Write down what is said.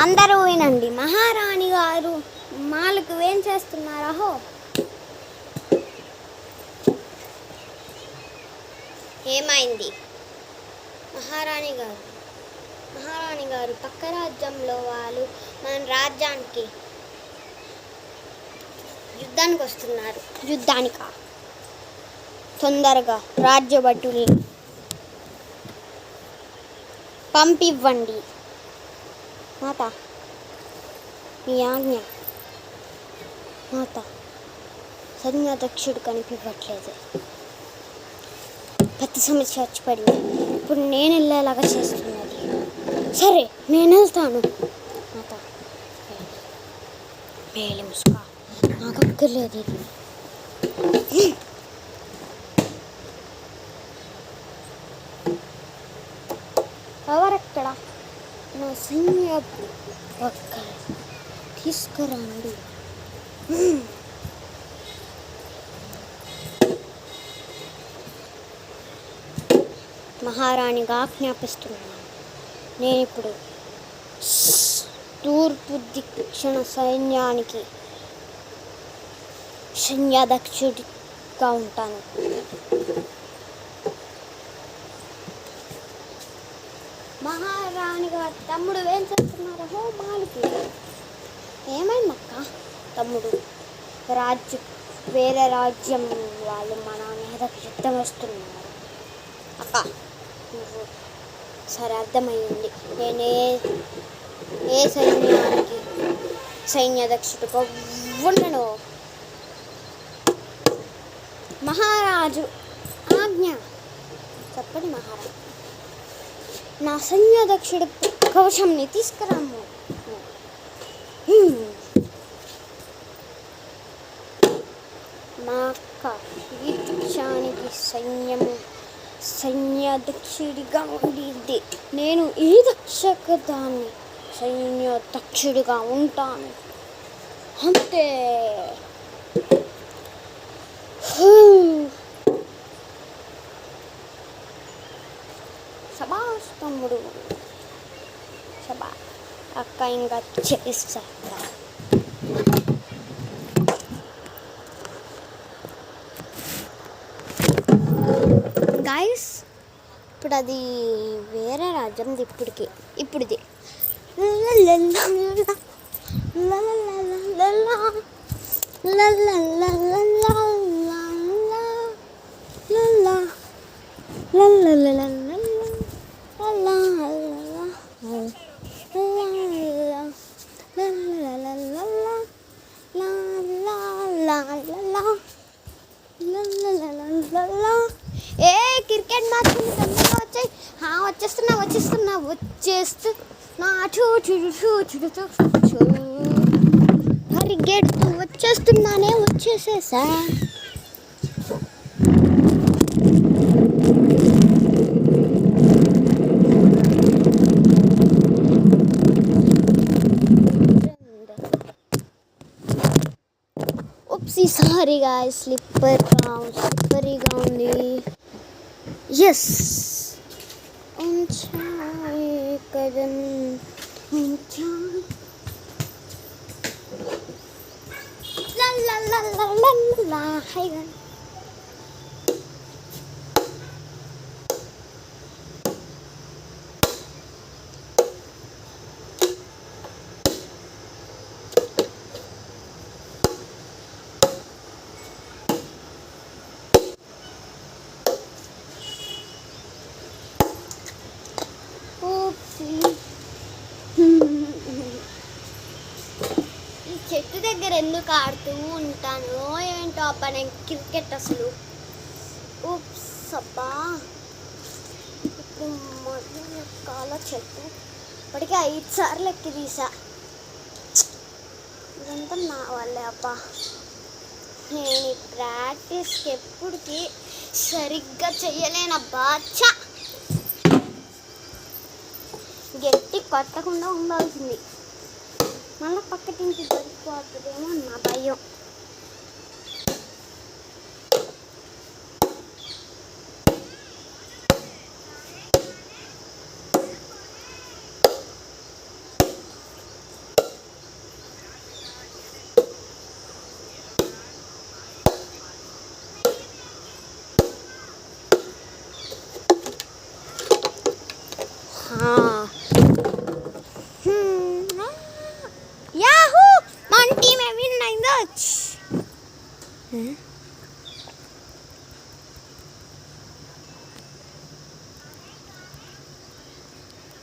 అందరూ వినండి. మహారాణి గారు మాలకు ఏం చేస్తున్నారో. ఏమైంది? మహారాణి గారు పక్క రాజ్యంలో వాళ్ళు మన రాజ్యానికి యుద్ధానికి వస్తున్నారు. యుద్ధానికా? తొందరగా రాజ్యభటుల్ని పంపివ్వండి. మాత, మీ ఆజ్ఞ. మాత, సైన్యాధ్యక్షుడు కనిపించట్లేదు. ప్రతి సమస్య చచ్చిపడింది. ఇప్పుడు నేను వెళ్ళేలాగా చేస్తున్నది. సరే, నేను వెళ్తాను. మాత, మేలు ముసుకా, నాకు అక్కర్లేదు. ఎవరెక్కడ? నా సైన్య ఒక్కరు తీసుకురండి. మహారాణిగా ఆజ్ఞాపిస్తున్నాను. నేను ఇప్పుడు తూర్పు దక్షిణ సైన్యానికి సైన్యాధ్యక్షుడిగా ఉంటాను. మహారాణి గారు తమ్ముడు ఏం చేస్తున్నారో మాలికి. ఏమైందక్క? తమ్ముడు వేరే రాజ్యం వాళ్ళు మన మీదకి యుద్ధం వస్తున్నారు. అక్క, నువ్వు సరే, అర్థమయ్యింది. నేనే ఏ సైన్యానికి సైన్యాధ్యక్షుడిగా ఉండను. మహారాజు ఆజ్ఞ. చెప్పండి మహారాజు. నా సైన్యాధ్యక్షుడి కవచంని తీసుకురాము. మా అక్క ఈ దేశానికి సైన్యాధ్యక్షుడిగా ఉండింది. నేను ఈ దక్షకదాన్ని సైన్యాధ్యక్షుడిగా ఉంటాను. అంతే. శభాష్ తమ్ముడు, శభా. అక్క ఇంకా చేస్తా. గైస్, ఇప్పుడు అది వేరే రాజ్యం. ఇప్పుడుది ఏ క్రికెట్ మ్యాచ్ తొందరగా వచ్చాయి. వచ్చేస్తున్నా పరిగెడుతూ వచ్చేస్తున్నానే. వచ్చేసేసా. సారీ గాయ్స్, స్లిప్పరీగా ఉంది. ఎస్, చెట్టు దగ్గర ఎందుకు ఆడుతూ ఉంటాను ఏంటో అబ్బా నేను క్రికెట్ అసలు. అబ్బా, ఇప్పుడు కాల చెట్టు ఇప్పటికే 5 సార్లు ఎక్కి తీసా. ఇదంతా నా వల్లే అబ్బా. నేను ఈ ప్రాక్టీస్కి ఎప్పటికీ సరిగ్గా చెయ్యలేనబ్బా. గట్టి కొట్టకుండా ఉండాల్సింది. మళ్ళీ పక్కటింటి దొరికిపోతుందేమో నా భయం. యాహూ మన టీమే విన్ అయిందో